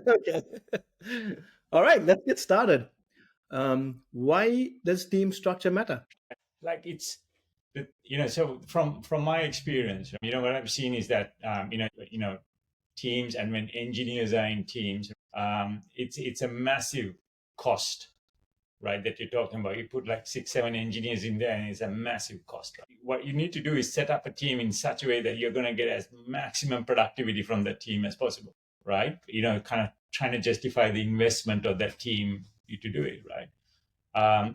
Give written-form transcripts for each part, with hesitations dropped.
Okay. All right, let's get started. Why does team structure matter? Like it's so from my experience, what I've seen is that teams, and when engineers are in teams, it's a massive cost, right, that you're talking about. You put like 6 7 engineers in there and it's a massive cost. What you need to do is set up a team in such a way that you're going to get as maximum productivity from the team as possible, right? Kind of trying to justify the investment of that team to do it, right?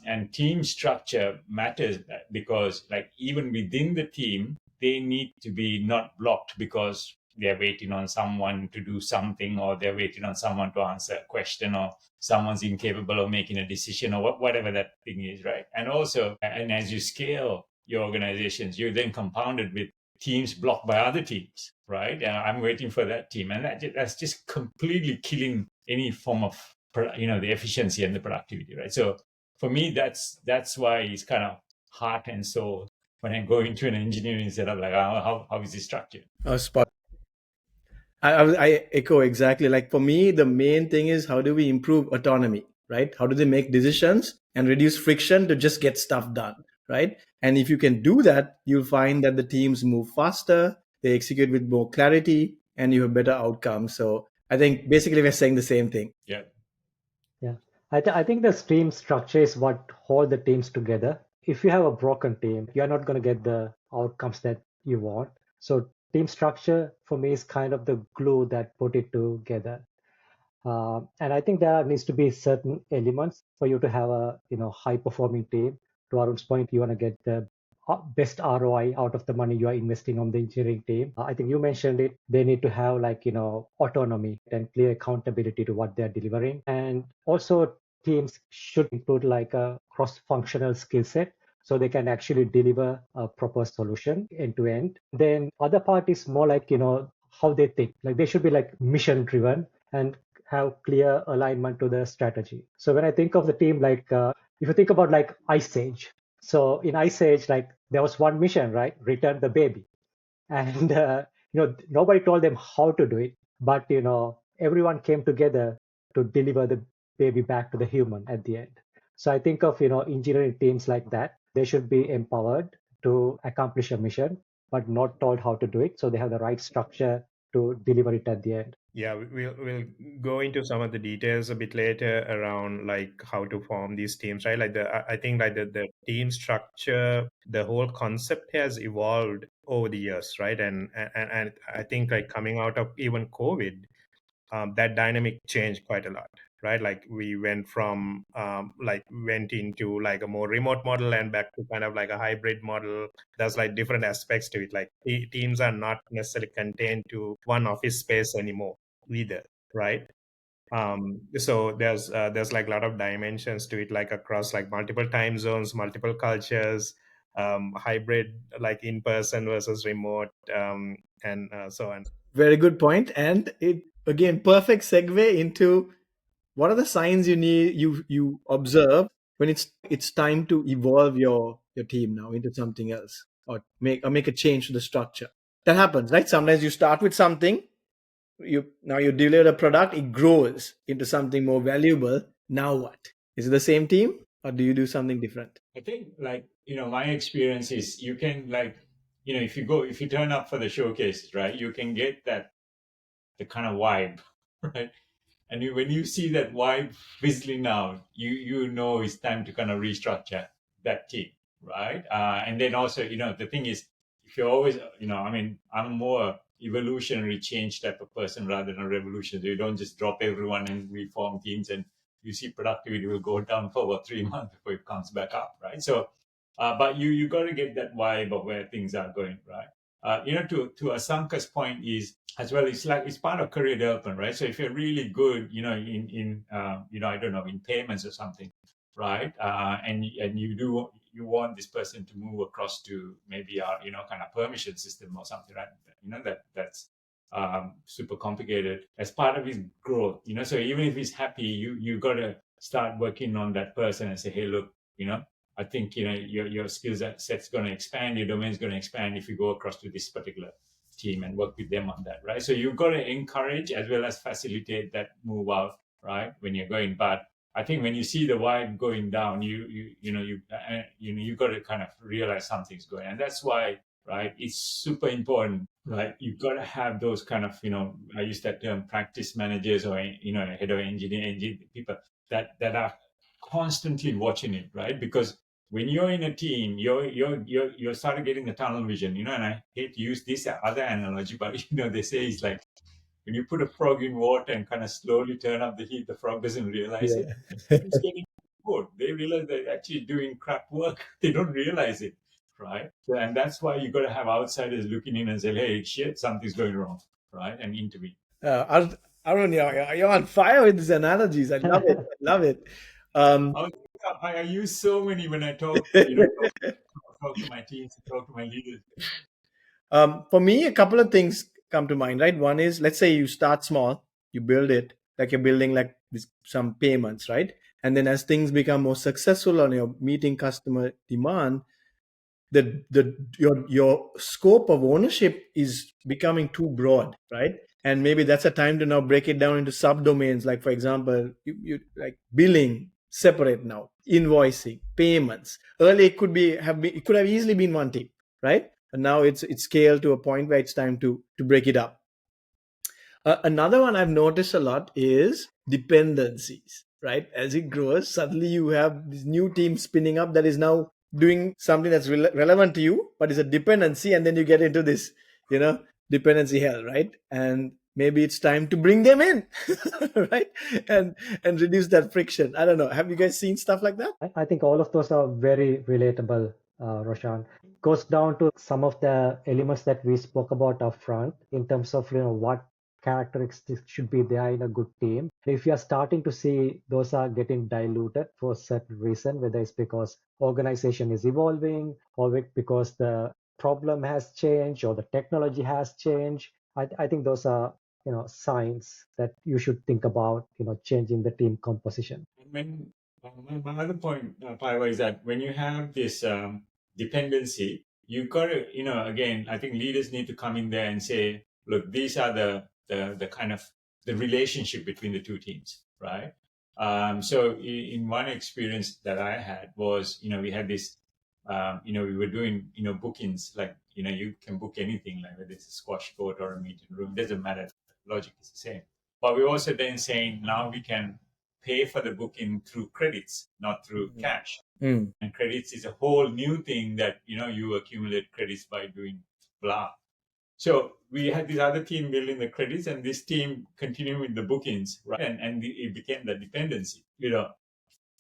And team structure matters because, like, even within the team, they need to be not blocked because they're waiting on someone to do something, or they're waiting on someone to answer a question, or someone's incapable of making a decision, or whatever that thing is, right? And also, and as you scale your organizations, you're then compounded with teams blocked by other teams, right? And I'm waiting for that team, and that's just completely killing any form of the efficiency and the productivity, right? So for me, that's why it's kind of heart and soul when I go into an engineering setup. Like, how is it structured? Spot. I echo exactly. Like for me, the main thing is how do we improve autonomy, right? How do they make decisions and reduce friction to just get stuff done, right? And if you can do that, you'll find that the teams move faster, they execute with more clarity, and you have better outcomes. So I think basically we're saying the same thing. Yeah. Yeah, I think the team structure is what hold the teams together. If you have a broken team, you're not going to get the outcomes that you want. So team structure for me is kind of the glue that put it together. And I think there needs to be certain elements for you to have a high performing team. To Arun's point, you want to get the best ROI out of the money you are investing on the engineering team. I think you mentioned it. They need to have autonomy and clear accountability to what they're delivering. And also teams should include like a cross-functional skill set so they can actually deliver a proper solution end to end. Then other part is more like, how they think. Like they should be like mission driven and have clear alignment to the strategy. So when I think of the team, like if you think about like Ice Age, so in Ice Age, like there was one mission, right? Return the baby, and nobody told them how to do it, but everyone came together to deliver the baby back to the human at the end. So I think of engineering teams like that. They should be empowered to accomplish a mission, but not told how to do it. So they have the right structure to deliver it at the end. Yeah, we'll go into some of the details a bit later around like how to form these teams, right? Like I think like the team structure, the whole concept has evolved over the years, right? And I think like coming out of even COVID, that dynamic changed quite a lot, right? Like we went into like a more remote model and back to kind of like a hybrid model. There's like different aspects to it. Like teams are not necessarily contained to one office space anymore either, right? So there's like a lot of dimensions to it, like across like multiple time zones, multiple cultures, hybrid, like in person versus remote, and so on. Very good point. And it again perfect segue into what are the signs you observe when it's time to evolve your team now into something else or make a change to the structure. That happens, right? Sometimes you start with something, you deliver a product, it grows into something more valuable. Now what? Is it the same team or do you do something different? I think, like, my experience is you can, like, if you turn up for the showcases, right, you can get the kind of vibe, right? And when you see that vibe fizzling out, you know it's time to kind of restructure that team, right? And then also, the thing is, if you're always, I mean, I'm more evolutionary change type of person rather than a revolution. So you don't just drop everyone and reform teams, and you see productivity will go down for about 3 months before it comes back up, right? So, but you got to get that vibe of where things are going, right? To Asanka's point is as well, it's like it's part of career development, right? So if you're really good, in I don't know, in payments or something, right? And you want this person to move across to maybe kind of permission system or something, right? That's super complicated as part of his growth, so even if he's happy, you got to start working on that person and say, hey, look, I think your skill set's going to expand, your domain's going to expand if you go across to this particular team and work with them on that, right? So you've got to encourage as well as facilitate that move out, right, when you're going. But I think when you see the vibe going down, you got to kind of realize something's going, and that's why, right, it's super important, right? You've got to have those kind of, I use that term, practice managers, or head of engineering people that are constantly watching it, right? Because when you're in a team, you're starting getting the tunnel vision, and I hate to use this other analogy, but they say it's like when you put a frog in water and kind of slowly turn up the heat, the frog doesn't realize it. Yeah. It's getting bored. They realize they're actually doing crap work. They don't realize it, right? So, and that's why you got to have outsiders looking in and say, "Hey, shit, something's going wrong," right, and intervene. Arun, you're on fire with these analogies. I love it. I love it. Um, I use so many when I talk, talk to my teams, talk to my leaders. For me, a couple of things come to mind, right? One is, let's say you start small, you build it, like you're building like some payments, right? And then as things become more successful and you're meeting customer demand, your scope of ownership is becoming too broad, right? And maybe that's a time to now break it down into subdomains. Like, for example, you like billing separate now, invoicing, payments. Earlier it could have easily been one team, right? And now it's scaled to a point where it's time to break it up. Another one I've noticed a lot is dependencies, right? As it grows, suddenly you have this new team spinning up that is now doing something that's relevant to you, but is a dependency. And then you get into this, dependency hell, right? And maybe it's time to bring them in, right? And reduce that friction. I don't know. Have you guys seen stuff like that? I think all of those are very relatable, Roshan. Goes down to some of the elements that we spoke about upfront in terms of what characteristics should be there in a good team. If you are starting to see those are getting diluted for a certain reason, whether it's because organization is evolving or because the problem has changed or the technology has changed, I think those are signs that you should think about changing the team composition. When my other point, Paiva, is that when you have this dependency, you got to, again, I think leaders need to come in there and say, look, these are the kind of the relationship between the two teams, right? So in one experience that I had was, we had this, we were doing, bookings, like, you can book anything, like whether it's a squash court or a meeting room, doesn't matter. Logic is the same. But we're also then saying now we can pay for the booking through credits, not through cash. Mm. And credits is a whole new thing that, you accumulate credits by doing blah. So we had this other team building the credits and this team continuing with the bookings, right? And it became the dependency.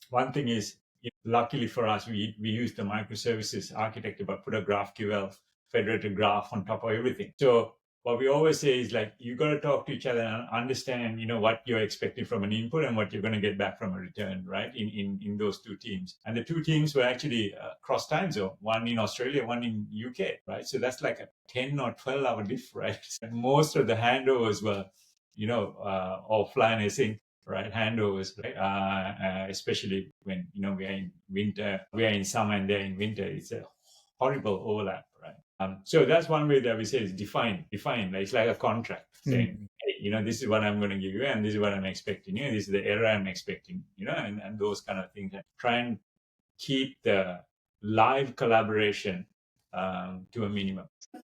One thing is, luckily for us, we used the microservices architecture, but put a GraphQL federated graph on top of everything. So what we always say is like, you got to talk to each other and understand, what you're expecting from an input and what you're going to get back from a return, right? In those two teams. And the two teams were actually cross time zone, one in Australia, one in UK, right? So that's like a 10 or 12 hour difference, right? Most of the handovers were, offline, I think, right? Handovers, right? Especially when, we are in winter, we are in summer and they're in winter. It's a horrible overlap, right? So that's one way that we say is define. Like, it's like a contract saying, hey, this is what I'm going to give you and this is what I'm expecting you. This is the error I'm expecting, and those kind of things. Try and keep the live collaboration to a minimum.